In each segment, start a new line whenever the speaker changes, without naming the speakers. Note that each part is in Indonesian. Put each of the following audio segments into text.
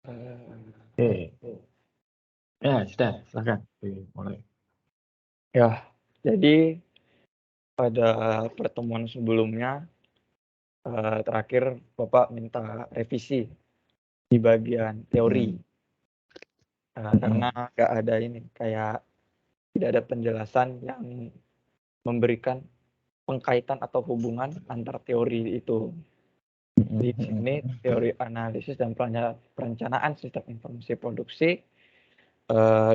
Oke. Ya, sudah, silakan dimulai.
Ya, jadi pada pertemuan sebelumnya terakhir Bapak minta revisi di bagian teori karena nggak ada ini kayak tidak ada penjelasan yang memberikan pengkaitan atau hubungan antar teori itu. Di sini teori analisis dan perencanaan sistem informasi produksi.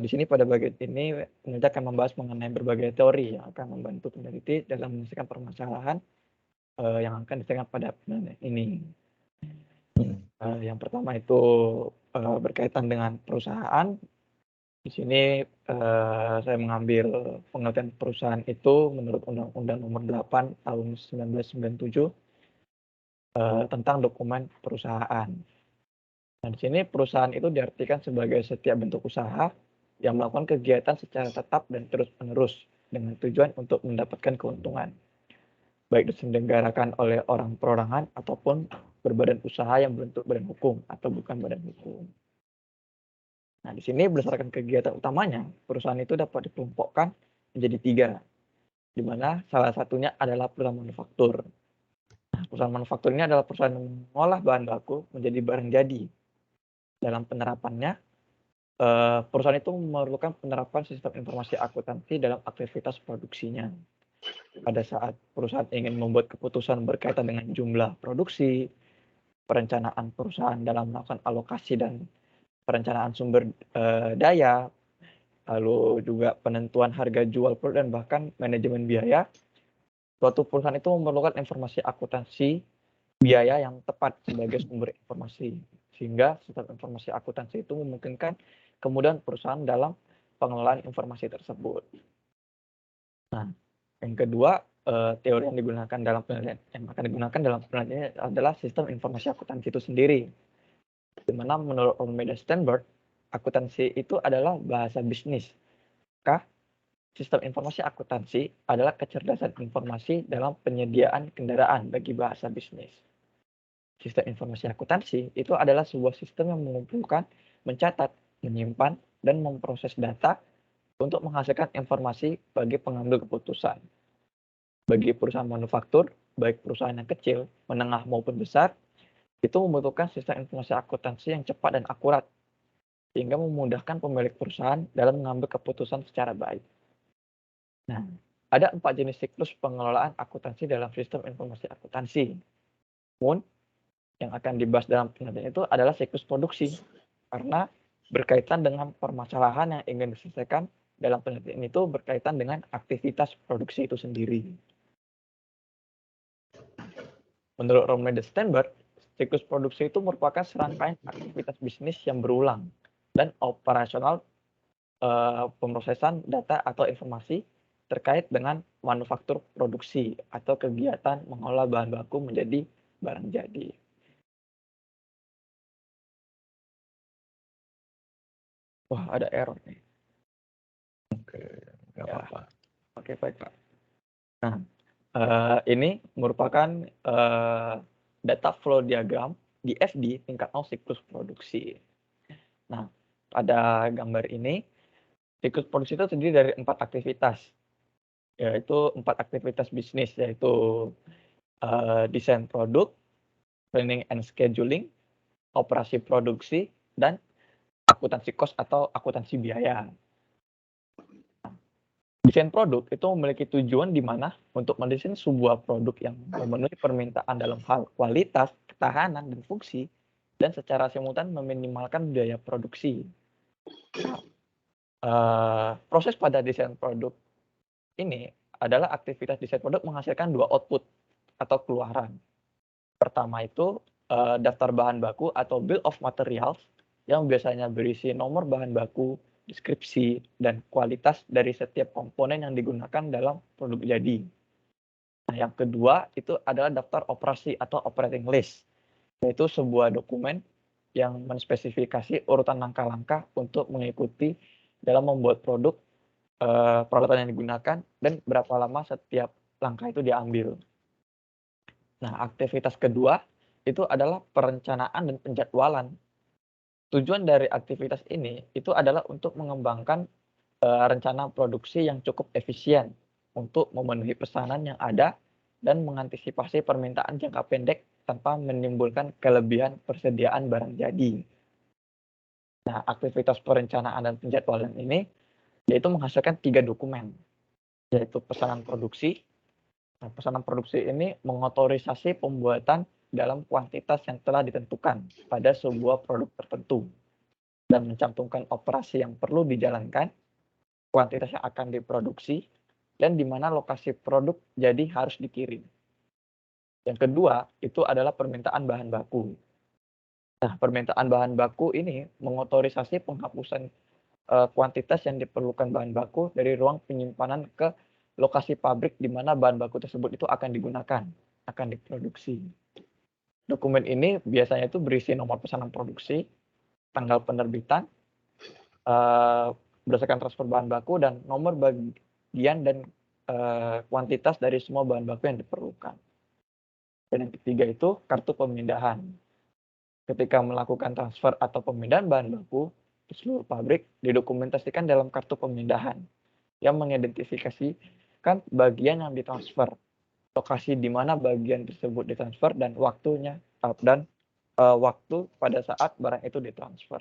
Di sini pada bagian ini peneliti akan membahas mengenai berbagai teori yang akan membantu peneliti dalam menyelesaikan permasalahan yang akan diselesaikan pada penelitian ini. Yang pertama itu berkaitan dengan perusahaan. Di sini saya mengambil pengertian perusahaan itu menurut Undang-Undang Nomor 8 Tahun 1997 tentang dokumen perusahaan. Nah, di sini perusahaan itu diartikan sebagai setiap bentuk usaha yang melakukan kegiatan secara tetap dan terus-menerus dengan tujuan untuk mendapatkan keuntungan, baik diselenggarakan oleh orang perorangan ataupun berbadan usaha yang berbentuk badan hukum atau bukan badan hukum. Nah, di sini berdasarkan kegiatan utamanya, perusahaan itu dapat dikelompokkan menjadi 3, di mana salah satunya adalah perusahaan manufaktur. Nah, perusahaan manufaktur ini adalah perusahaan yang mengolah bahan baku menjadi barang jadi. Dalam penerapannya, perusahaan itu memerlukan penerapan sistem informasi akuntansi dalam aktivitas produksinya. Pada saat perusahaan ingin membuat keputusan berkaitan dengan jumlah produksi, perencanaan perusahaan dalam melakukan alokasi dan perencanaan sumber daya, lalu juga penentuan harga jual produk dan bahkan manajemen biaya, suatu perusahaan itu memerlukan informasi akuntansi biaya yang tepat sebagai sumber informasi, sehingga sistem informasi akuntansi itu memungkinkan kemudahan perusahaan dalam pengelolaan informasi tersebut. Nah, yang kedua, teori yang digunakan dalam penelitian yang akan digunakan dalam penelitian adalah sistem informasi akuntansi itu sendiri. Di mana menurut Olmeda Sternberg, akuntansi itu adalah bahasa bisnis. Maka sistem informasi akuntansi adalah kecerdasan informasi dalam penyediaan kendaraan bagi bahasa bisnis. Sistem informasi akuntansi itu adalah sebuah sistem yang mengumpulkan, mencatat, menyimpan, dan memproses data untuk menghasilkan informasi bagi pengambil keputusan. Bagi perusahaan manufaktur, baik perusahaan yang kecil, menengah maupun besar, itu membutuhkan sistem informasi akuntansi yang cepat dan akurat, sehingga memudahkan pemilik perusahaan dalam mengambil keputusan secara baik. Nah, ada 4 jenis siklus pengelolaan akuntansi dalam sistem informasi akuntansi. Namun, yang akan dibahas dalam penelitian itu adalah siklus produksi, karena berkaitan dengan permasalahan yang ingin diselesaikan dalam penelitian itu berkaitan dengan aktivitas produksi itu sendiri. Menurut Romney Sternberg, siklus produksi itu merupakan serangkaian aktivitas bisnis yang berulang dan operasional pemrosesan data atau informasi terkait dengan manufaktur produksi atau kegiatan mengolah bahan baku menjadi barang jadi. Wah, ada error nih.
Oke, nggak apa-apa.
Oke, baik Pak. Nah, ini merupakan data flow diagram di FD tingkat 0 siklus produksi. Nah, pada gambar ini, siklus produksi itu terdiri dari 4 aktivitas, yaitu 4 aktivitas bisnis, yaitu desain produk, planning and scheduling, operasi produksi, dan akuntansi cost atau akuntansi biaya. Desain produk itu memiliki tujuan di mana untuk mendesain sebuah produk yang memenuhi permintaan dalam hal kualitas, ketahanan, dan fungsi, dan secara simultan meminimalkan biaya produksi. Proses pada desain produk ini adalah aktivitas desain produk menghasilkan 2 output atau keluaran. Pertama itu daftar bahan baku atau bill of materials yang biasanya berisi nomor bahan baku, deskripsi, dan kualitas dari setiap komponen yang digunakan dalam produk jadi. Nah, yang kedua itu adalah daftar operasi atau operating list, yaitu sebuah dokumen yang menspesifikasi urutan langkah-langkah untuk mengikuti dalam membuat produk, peralatan yang digunakan, dan berapa lama setiap langkah itu diambil. Nah, aktivitas kedua itu adalah perencanaan dan penjadwalan. tujuan dari aktivitas ini itu adalah untuk mengembangkan rencana produksi yang cukup efisien untuk memenuhi pesanan yang ada dan mengantisipasi permintaan jangka pendek tanpa menimbulkan kelebihan persediaan barang jadi. Nah, aktivitas perencanaan dan penjadwalan ini yaitu menghasilkan 3 dokumen, yaitu pesanan produksi. Nah, pesanan produksi ini mengotorisasi pembuatan dalam kuantitas yang telah ditentukan pada sebuah produk tertentu dan mencantumkan operasi yang perlu dijalankan, kuantitas yang akan diproduksi, dan di mana lokasi produk jadi harus dikirim. Yang kedua, itu adalah permintaan bahan baku. Nah, permintaan bahan baku ini mengotorisasi penghapusan kuantitas yang diperlukan bahan baku dari ruang penyimpanan ke lokasi pabrik di mana bahan baku tersebut itu akan digunakan, akan diproduksi. Dokumen ini biasanya itu berisi nomor pesanan produksi, tanggal penerbitan, berdasarkan transfer bahan baku, dan nomor bagian dan kuantitas dari semua bahan baku yang diperlukan. Dan yang ketiga itu kartu pemindahan. Ketika melakukan transfer atau pemindahan bahan baku ke seluruh pabrik, didokumentasikan dalam kartu pemindahan yang mengidentifikasikan bagian yang ditransfer, lokasi di mana bagian tersebut ditransfer, dan waktunya dan waktu pada saat barang itu ditransfer.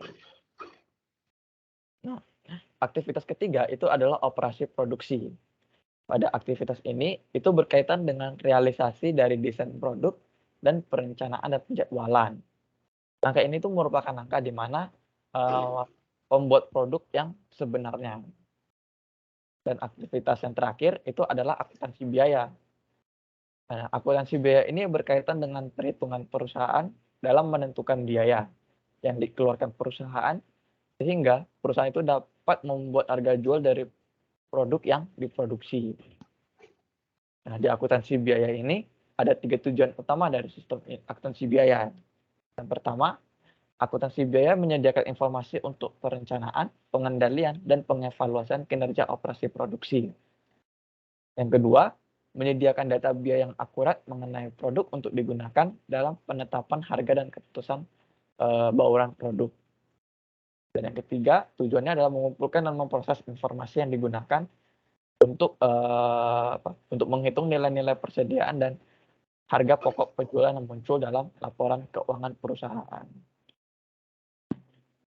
Nah, aktivitas ketiga itu adalah operasi produksi. Pada aktivitas ini itu berkaitan dengan realisasi dari desain produk dan perencanaan dan penjadwalan. Angka ini tuh merupakan angka di mana pembuat produk yang sebenarnya. Dan aktivitas yang terakhir itu adalah akuntansi biaya. Nah, akuntansi biaya ini berkaitan dengan perhitungan perusahaan dalam menentukan biaya yang dikeluarkan perusahaan sehingga perusahaan itu dapat membuat harga jual dari produk yang diproduksi. Nah, di akuntansi biaya ini ada 3 tujuan utama dari sistem akuntansi biaya. Yang pertama, akuntansi biaya menyediakan informasi untuk perencanaan, pengendalian, dan pengevaluasian kinerja operasi produksi. Yang kedua, menyediakan data biaya yang akurat mengenai produk untuk digunakan dalam penetapan harga dan keputusan bauran produk. Dan yang ketiga, tujuannya adalah mengumpulkan dan memproses informasi yang digunakan untuk menghitung nilai-nilai persediaan dan harga pokok penjualan yang muncul dalam laporan keuangan perusahaan.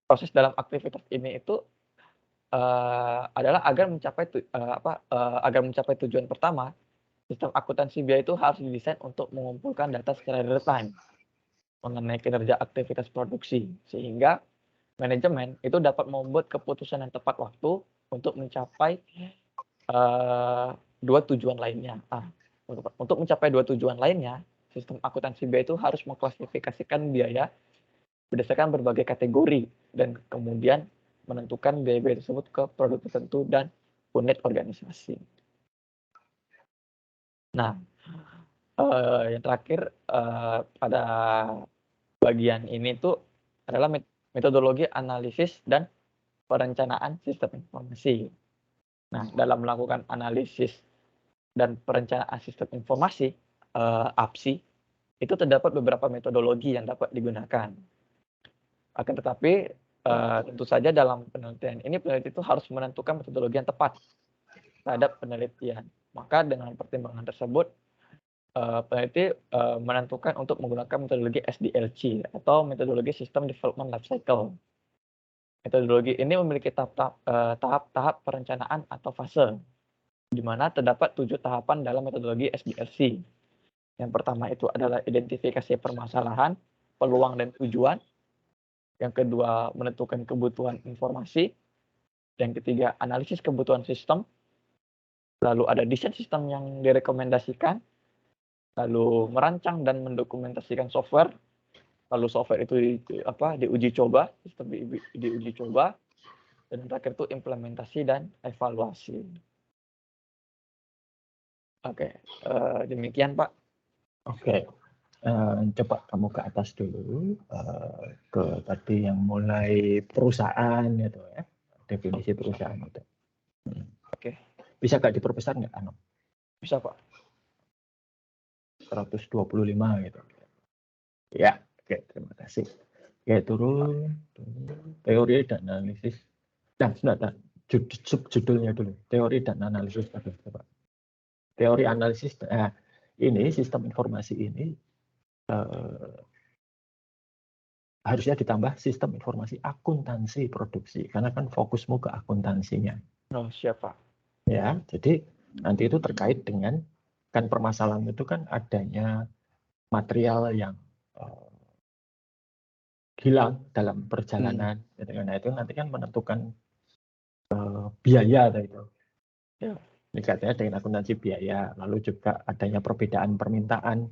Proses dalam aktivitas ini itu adalah agar mencapai tujuan pertama, sistem akuntansi biaya itu harus didesain untuk mengumpulkan data secara real time mengenai kinerja aktivitas produksi, sehingga manajemen itu dapat membuat keputusan yang tepat waktu untuk mencapai 2 tujuan lainnya. Untuk mencapai 2 tujuan lainnya, sistem akuntansi biaya itu harus mengklasifikasikan biaya berdasarkan berbagai kategori dan kemudian menentukan biaya-biaya tersebut ke produk tertentu dan unit organisasi. Nah, yang terakhir pada bagian ini tuh adalah metodologi analisis dan perencanaan sistem informasi. Nah, dalam melakukan analisis dan perencanaan sistem informasi (APSI), itu terdapat beberapa metodologi yang dapat digunakan. Akan tetapi tentu saja dalam penelitian ini peneliti itu harus menentukan metodologi yang tepat terhadap penelitian. Maka dengan pertimbangan tersebut peneliti menentukan untuk menggunakan metodologi SDLC atau metodologi System Development Life Cycle. Metodologi ini memiliki tahap-tahap perencanaan atau fase, di mana terdapat 7 tahapan dalam metodologi SDLC. Yang pertama itu adalah identifikasi permasalahan, peluang dan tujuan. Yang kedua, menentukan kebutuhan informasi. Yang ketiga, analisis kebutuhan sistem. Lalu ada desain sistem yang direkomendasikan. Lalu merancang dan mendokumentasikan software. Lalu software itu diuji coba, sistem diuji coba. Dan terakhir itu implementasi dan evaluasi. Oke, demikian Pak.
Oke. Coba kamu ke atas dulu, ke tadi yang mulai perusahaan gitu ya, definisi perusahaan itu.
Oke.
Bisa nggak diperbesar nggak, Ano?
Bisa Pak.
125 gitu. Ya, oke, terima kasih. Oke, turun. Teori dan analisis. Nah, sebentar. Judulnya dulu. Teori dan analisis. Teori analisis. Nah, ini sistem informasi ini harusnya ditambah sistem informasi akuntansi produksi. Karena kan fokusmu ke akuntansinya.
Oh, siapa?
Ya, jadi nanti itu terkait dengan kan permasalahan itu kan adanya material yang hilang dalam perjalanan. Nah, itu nanti kan menentukan biaya itu.
Ya.
Ini katanya dengan akuntansi biaya, lalu juga adanya perbedaan permintaan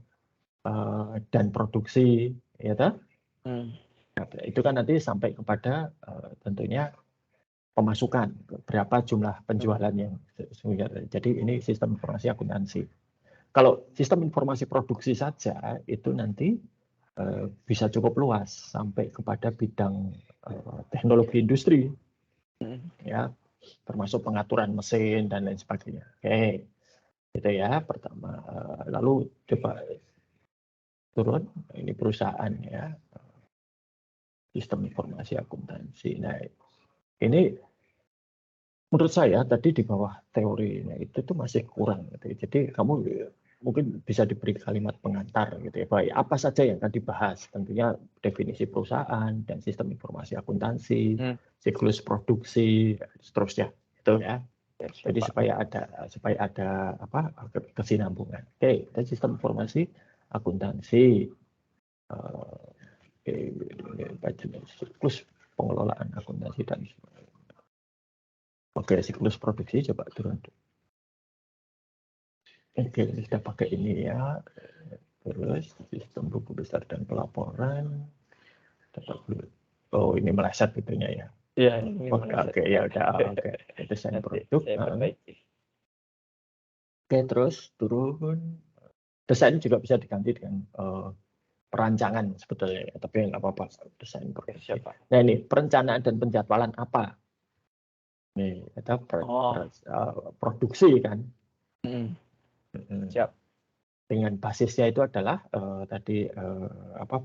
dan produksi, ya toh? Nah, itu kan nanti sampai kepada tentunya pemasukan, berapa jumlah penjualan yang jadi ini sistem informasi akuntansi. Kalau sistem informasi produksi saja itu nanti bisa cukup luas sampai kepada bidang teknologi industri, ya, termasuk pengaturan mesin dan lain sebagainya. Oke, itu ya pertama. Lalu coba turun, ini perusahaan ya, sistem informasi akuntansi. Nah, ini menurut saya tadi di bawah teorinya itu tuh masih kurang. Gitu. Jadi kamu mungkin bisa diberi kalimat pengantar gitu ya. Baik, apa saja yang akan dibahas? Tentunya definisi perusahaan dan sistem informasi akuntansi, siklus produksi, seterusnya. Itu ya. Jadi supaya ada apa kesinambungan. Oke, dan sistem informasi akuntansi, siklus pengelolaan akuntansi dan oke, siklus produksi coba turun. Oke, ini sudah pakai ini ya. Terus sistem buku besar dan pelaporan. Oh, ini meleset itunya ya.
Iya, ini meleset.
Oke, ya udah. Oke, desain produk. Oke, terus turun. Desain juga bisa diganti dengan perancangan sebetulnya, ya. Tapi nggak apa-apa. Desain produksi. Nah ini perencanaan dan penjadwalan apa? Nih, kita produksi kan.
Siap.
Dengan basisnya itu adalah tadi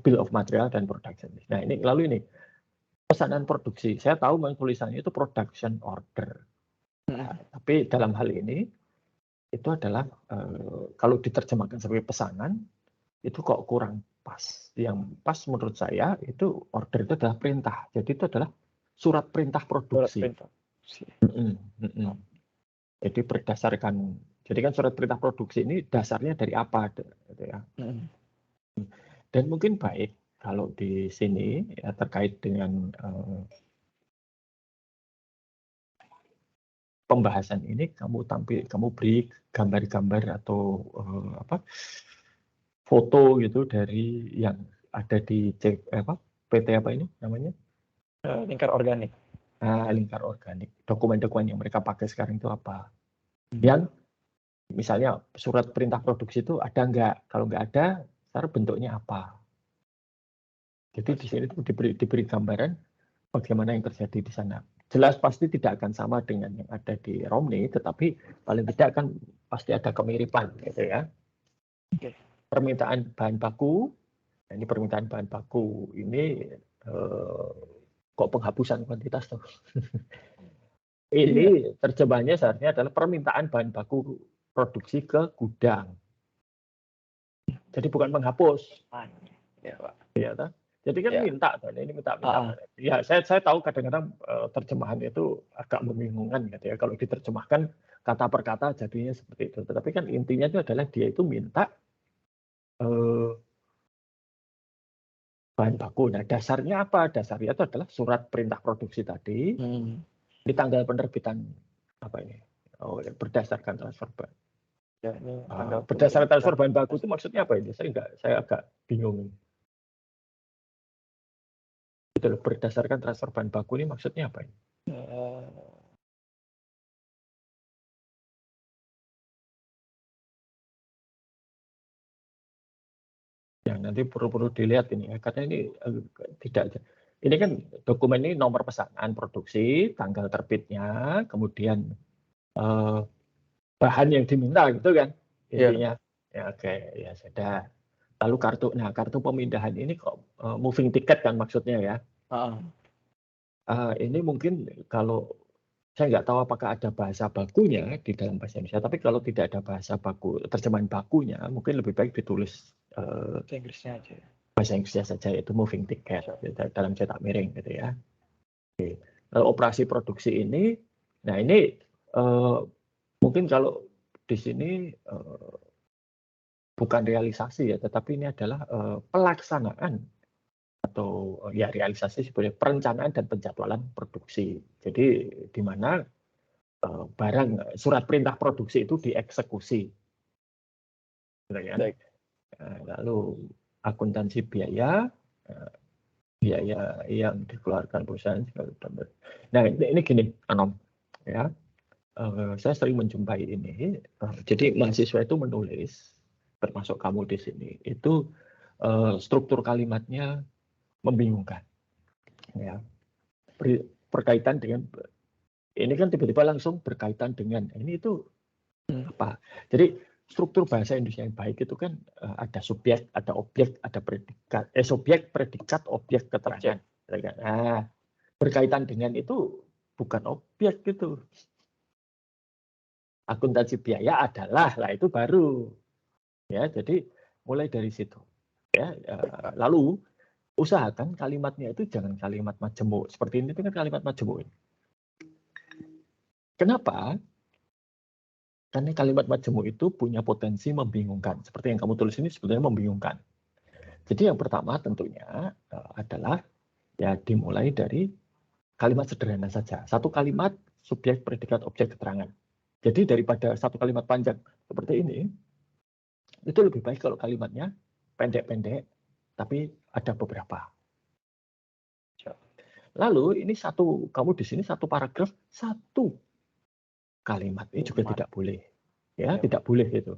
bill of material dan production. Nah ini lalu ini pesanan produksi. Saya tahu tulisannya itu production order. Nah, tapi dalam hal ini itu adalah kalau diterjemahkan sebagai pesanan itu kok kurang pas. Yang pas menurut saya itu order itu adalah perintah. Jadi itu adalah surat perintah produksi. Jadi berdasarkan, jadi kan surat perintah produksi ini dasarnya dari apa, gitu ya. Dan mungkin baik kalau di sini ya terkait dengan pembahasan ini kamu beri gambar-gambar atau foto gitu dari yang ada di PT apa ini namanya?
Lingkar organik.
Lingkar organik. Dokumen-dokumen yang mereka pakai sekarang itu apa? Yang misalnya surat perintah produksi itu ada nggak? Kalau nggak ada, secara bentuknya apa? Jadi di sini itu diberi gambaran bagaimana yang terjadi di sana. Jelas pasti tidak akan sama dengan yang ada di Romney, tetapi paling tidak kan pasti ada kemiripan, gitu ya. Permintaan bahan baku, ini permintaan bahan baku ini kok penghapusan kuantitas tuh. Ini terjemahannya seharusnya adalah permintaan bahan baku produksi ke gudang. Jadi bukan menghapus.
Ya, Pak.
Ya, jadi kan minta, ini minta. Ya, saya tahu kadang-kadang terjemahan itu agak membingungkan gitu ya. Kalau diterjemahkan kata per kata jadinya seperti itu. Tetapi kan intinya itu adalah dia itu minta bahan baku. Nah, dasarnya apa? Dasarnya itu adalah surat perintah produksi tadi. Di tanggal penerbitan apa ini? Berdasarkan transfer bahan.
Ya, ini
berdasarkan transfer bahan baku itu maksudnya apa ini? Saya agak bingung. Berdasarkan transfer bahan baku ini maksudnya apa ini? Ya, nanti perlu dilihat ini ya, karena ini tidak. Ini kan dokumen ini nomor pesanan produksi, tanggal terbitnya, kemudian bahan yang diminta gitu kan intinya. Ya, oke, ya sudah. Lalu kartu pemindahan ini kok moving ticket kan maksudnya ya. Ini mungkin kalau saya nggak tahu apakah ada bahasa bakunya di dalam bahasa Indonesia, tapi kalau tidak ada bahasa baku, terjemahan bakunya, mungkin lebih baik ditulis
Bahasa Inggrisnya aja.
bahasa Inggrisnya saja, yaitu moving ticket dalam cetak miring gitu ya. Lalu operasi produksi ini, nah ini mungkin kalau di sini bukan realisasi ya, tetapi ini adalah pelaksanaan atau ya realisasi sebenarnya perencanaan dan penjadwalan produksi. Jadi di mana barang surat perintah produksi itu dieksekusi. Lalu akuntansi biaya, biaya yang dikeluarkan perusahaan. Nah ini gini, Anom, ya. Saya sering menjumpai ini. Jadi mahasiswa itu menulis, termasuk kamu di sini, itu struktur kalimatnya membingungkan. Ya, berkaitan dengan ini kan tiba-tiba langsung berkaitan dengan ini itu apa? Jadi struktur bahasa Indonesia yang baik itu kan ada subjek, ada objek, ada predikat. Subjek, predikat, objek, keterangan. Nah, berkaitan dengan itu bukan objek gitu. Akuntansi biaya adalah, lah itu baru. Ya, jadi mulai dari situ. Ya, lalu usahakan kalimatnya itu jangan kalimat majemuk. Seperti ini itu kan kalimat majemuk. Kenapa? Karena kalimat majemuk itu punya potensi membingungkan. Seperti yang kamu tulis ini sebetulnya membingungkan. Jadi yang pertama tentunya adalah ya dimulai dari kalimat sederhana saja. Satu kalimat subjek, predikat, objek, keterangan. Jadi daripada satu kalimat panjang seperti ini, itu lebih baik kalau kalimatnya pendek-pendek, tapi ada beberapa. Lalu ini kamu di sini satu paragraf, satu kalimat. Ini juga tidak boleh. Ya, tidak boleh itu.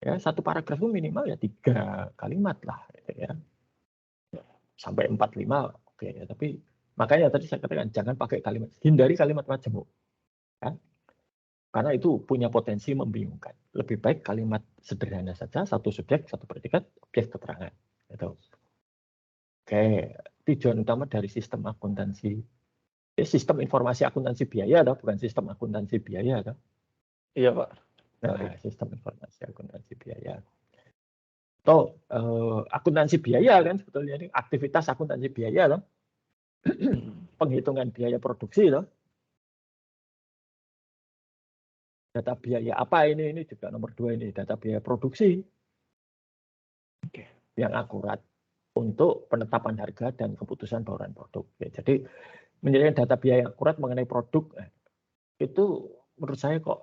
Ya, satu paragraf itu minimal ya 3 kalimat lah. Gitu ya. Sampai 4-5, oke. Ya. Tapi makanya tadi saya katakan jangan pakai kalimat, hindari kalimat majemuk. Ya. Karena itu punya potensi membingungkan. Lebih baik kalimat sederhana saja, satu subjek, satu predikat, objek, keterangan. Gitu. Oke, tujuan utama dari sistem akuntansi, sistem informasi akuntansi biaya, atau bukan sistem akuntansi biaya, atau?
Iya Pak.
Nah, sistem informasi akuntansi biaya. Atau akuntansi biaya kan sebetulnya ini aktivitas akuntansi biaya, loh. Penghitungan biaya produksi, loh. Data biaya apa ini? Ini juga nomor 2 ini, data biaya produksi. Yang akurat untuk penetapan harga dan keputusan bauran produk. Ya, jadi menyediakan data biaya akurat mengenai produk itu menurut saya kok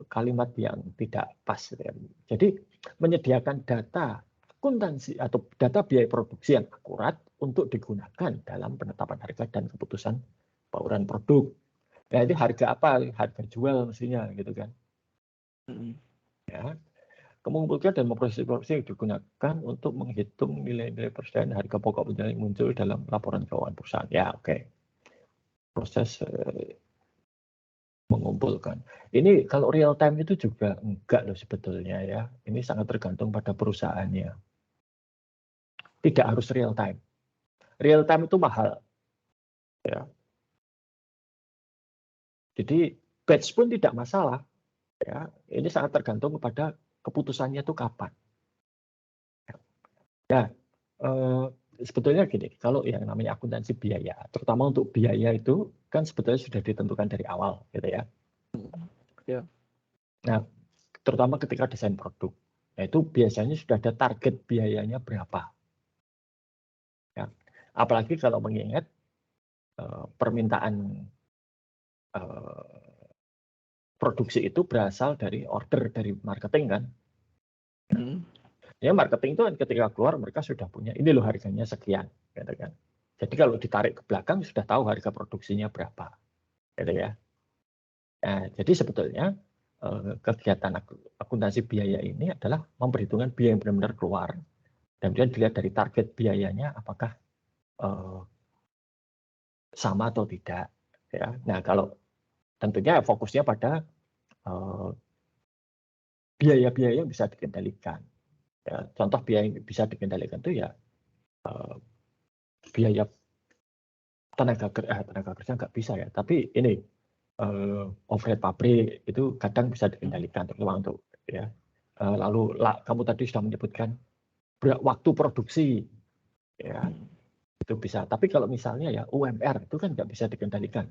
kalimat yang tidak pas. Ya. Jadi menyediakan data akuntansi atau data biaya produksi yang akurat untuk digunakan dalam penetapan harga dan keputusan bauran produk. Nah, itu harga apa? Harga jual mestinya gitu kan. Ya. Mengumpulkan dan memproses informasi yang digunakan untuk menghitung nilai-nilai persediaan harga pokok yang muncul dalam laporan keuangan perusahaan. Ya, oke. Proses mengumpulkan. Ini kalau real time itu juga enggak loh sebetulnya ya. Ini sangat tergantung pada perusahaannya. Tidak harus real time. Real time itu mahal. Ya. Jadi batch pun tidak masalah. Ya, ini sangat tergantung kepada keputusannya itu kapan. Ya, sebetulnya gini, kalau yang namanya akuntansi biaya, terutama untuk biaya itu kan sebetulnya sudah ditentukan dari awal, gitu ya.
Ya.
Nah, terutama ketika desain produk, nah itu biasanya sudah ada target biayanya berapa. Ya. Apalagi kalau mengingat permintaan produksi itu berasal dari order dari marketing kan. Ya marketing itu kan ketika keluar mereka sudah punya ini loh harganya sekian, gitu kan. Jadi kalau ditarik ke belakang sudah tahu harga produksinya berapa, gitu ya. Nah, jadi sebetulnya kegiatan akuntansi biaya ini adalah memperhitungkan biaya yang benar-benar keluar dan kemudian dilihat dari target biayanya apakah sama atau tidak. Ya. Nah, kalau tentunya fokusnya pada biaya-biaya yang bisa dikendalikan. Ya, contoh biaya yang bisa dikendalikan itu ya biaya tenaga kerja nggak bisa ya, tapi ini overhead pabrik itu kadang bisa dikendalikan, terutama untuk ya. Lalu kamu tadi sudah menyebutkan waktu produksi, ya itu bisa. Tapi kalau misalnya ya UMR itu kan nggak bisa dikendalikan,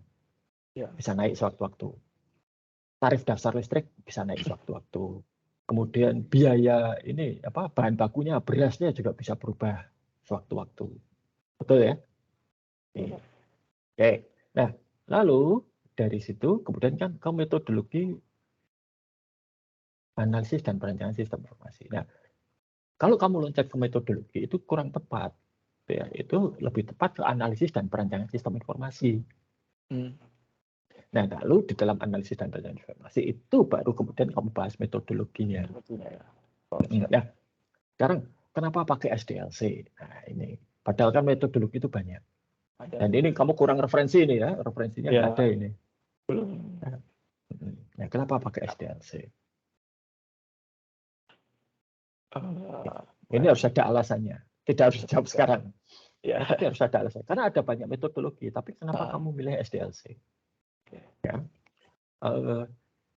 bisa naik sewaktu-waktu. Tarif dasar listrik bisa naik sewaktu-waktu. Kemudian biaya ini bahan bakunya, berasnya juga bisa berubah sewaktu-waktu. Betul ya? Oke. Nah, lalu dari situ kemudian kan kamu metodologi analisis dan perencanaan sistem informasi. Nah, kalau kamu loncat ke metodologi itu kurang tepat. Ya, itu lebih tepat ke analisis dan perencanaan sistem informasi. Nah, lalu di dalam analisis dan perencanaan informasi itu baru kemudian kamu bahas metodologinya. Nah, sekarang kenapa pakai SDLC? Nah, ini padahal kan metodologi itu banyak. Dan ini kamu kurang referensi ini ya, referensinya nggak ada ini. Nah, kenapa pakai SDLC? Ini harus ada alasannya. Tidak harus dijawab sekarang. Ya, tapi harus ada alasan. Karena ada banyak metodologi. Tapi kenapa kamu milih SDLC? Ya.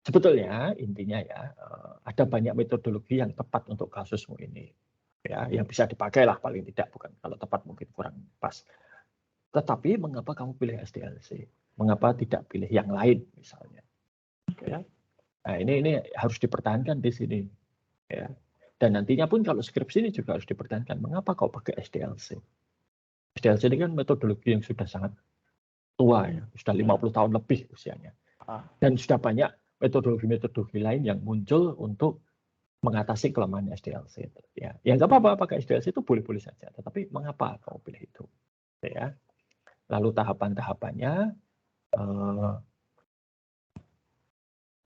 Sebetulnya intinya ya ada banyak metodologi yang tepat untuk kasusmu ini. Ya, yang bisa dipakai lah paling tidak, bukan kalau tepat mungkin kurang pas. Tetapi mengapa kamu pilih SDLC? Mengapa tidak pilih yang lain misalnya? Ya. Nah, ini harus dipertahankan di sini. Ya. Dan nantinya pun kalau skripsi ini juga harus dipertahankan. Mengapa kau pakai SDLC? SDLC ini kan metodologi yang sudah sangat tua ya, sudah 50 tahun lebih usianya. Dan sudah banyak metodologi-metodologi lain yang muncul untuk mengatasi kelemahan SDLC. Ya, nggak apa-apa pakai SDLC itu boleh-boleh saja. Tetapi mengapa kamu pilih itu? Ya. Lalu tahapan-tahapannya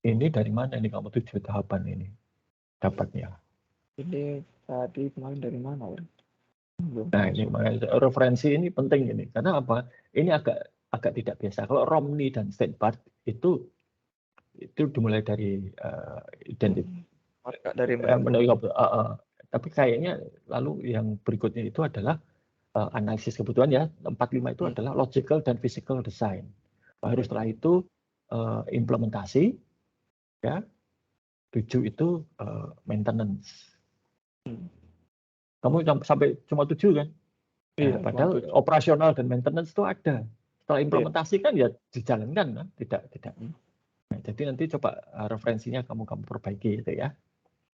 ini dari mana ini kamu 7 tahapan ini dapatnya?
Ini tadi kemarin dari mana ya?
Nah, ini referensi ini penting ini. Karena apa? Ini agak tidak biasa. Kalau Romney dan Steinbart itu dimulai dari tapi kayaknya lalu yang berikutnya itu adalah analisis kebutuhan ya. 45 itu adalah logical dan physical design. Baru setelah itu implementasi, ya. 7 itu maintenance. Kamu sampai cuma 7 kan? Nah, padahal operasional dan maintenance itu ada. Setelah implementasi kan ya dijalankan kan? Tidak. Nah, jadi nanti coba referensinya kamu perbaiki gitu ya.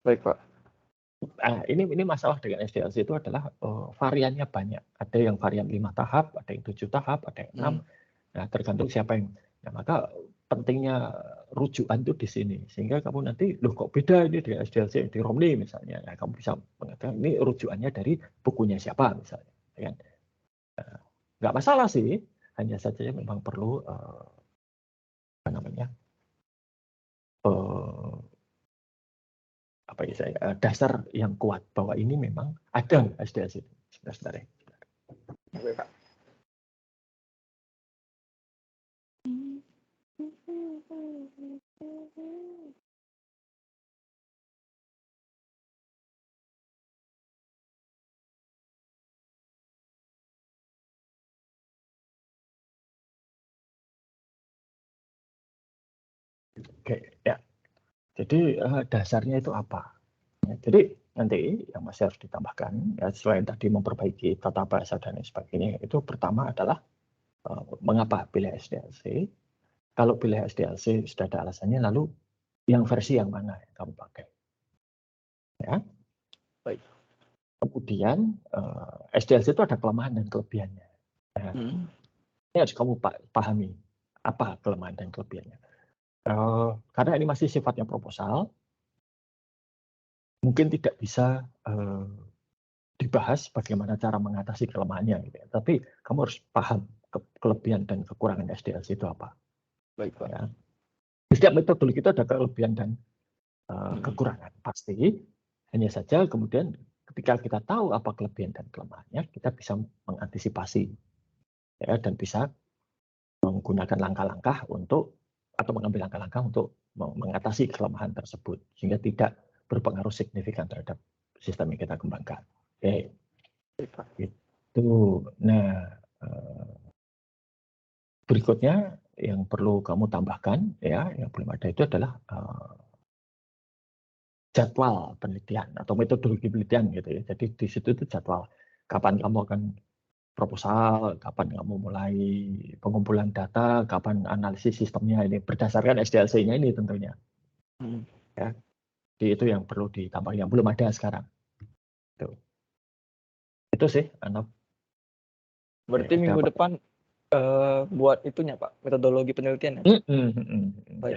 Baik, Pak.
Nah, ini masalah dengan SDLC itu adalah variannya banyak. Ada yang varian 5 tahap, ada yang 7 tahap, ada yang 6. Nah, tergantung siapa yang. Nah, maka pentingnya rujukan itu di sini. Sehingga kamu nanti, loh kok beda ini dengan SDLC di Romney misalnya. Nah, kamu bisa mengatakan ini rujukannya dari bukunya siapa misalnya. Ya. Nah, nggak masalah sih, hanya saja memang perlu dasar yang kuat bahwa ini memang ada SDLC sebenarnya. Oke, ya. Jadi dasarnya itu apa? Ya, jadi nanti yang masih harus ditambahkan, ya, selain tadi memperbaiki tata bahasa dan sebagainya, itu pertama adalah mengapa pilih SDLC. Kalau pilih SDLC sudah ada alasannya, lalu yang versi yang mana yang kamu pakai? Ya. Baik. Kemudian SDLC itu ada kelemahan dan kelebihannya. Nah, ini harus kamu pahami apa kelemahan dan kelebihannya. Karena ini masih sifatnya proposal, mungkin tidak bisa dibahas bagaimana cara mengatasi kelemahannya. Gitu ya. Tapi kamu harus paham kelebihan dan kekurangan SDLC itu apa.
Baik, Pak.
Ya. Setiap metodologi itu ada kelebihan dan kekurangan. Pasti. Hanya saja kemudian ketika kita tahu apa kelebihan dan kelemahannya, kita bisa mengantisipasi. Ya, dan bisa menggunakan langkah-langkah atau mengambil langkah-langkah untuk mengatasi kelemahan tersebut. Sehingga tidak berpengaruh signifikan terhadap sistem yang kita kembangkan. Oke.
Baik, Pak.
Itu. Nah, berikutnya yang perlu kamu tambahkan ya, yang belum ada itu adalah jadwal penelitian atau metodologi penelitian gitu ya. Jadi di situ itu jadwal kapan kamu akan proposal, kapan kamu mulai pengumpulan data, kapan analisis sistemnya ini berdasarkan SDLC-nya ini tentunya. Ya. Jadi itu yang perlu ditambah yang belum ada sekarang. Itu sih, Anop.
Berarti minggu depan buat itunya Pak, metodologi penelitian ya?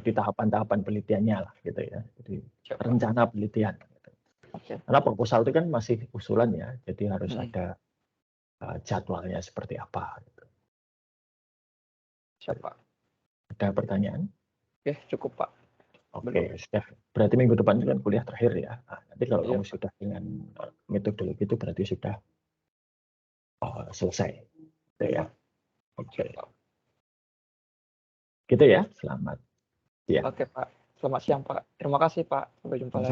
Jadi tahapan-tahapan penelitiannya lah gitu ya. Jadi
Siap,
rencana penelitian. Gitu.
Okay.
Karena proposal itu kan masih usulan ya, jadi harus ada jadwalnya seperti apa. Gitu.
Siap Pak.
Ada pertanyaan?
Oke, cukup Pak.
Oke, sudah. Berarti minggu depan itu kan kuliah terakhir ya. Nah, nanti kalau kamu sudah dengan metodologi itu berarti sudah selesai. Gitu ya. Oke. Gitu ya, selamat siang.
Oke Pak, selamat siang Pak. Terima kasih Pak, sampai jumpa lagi.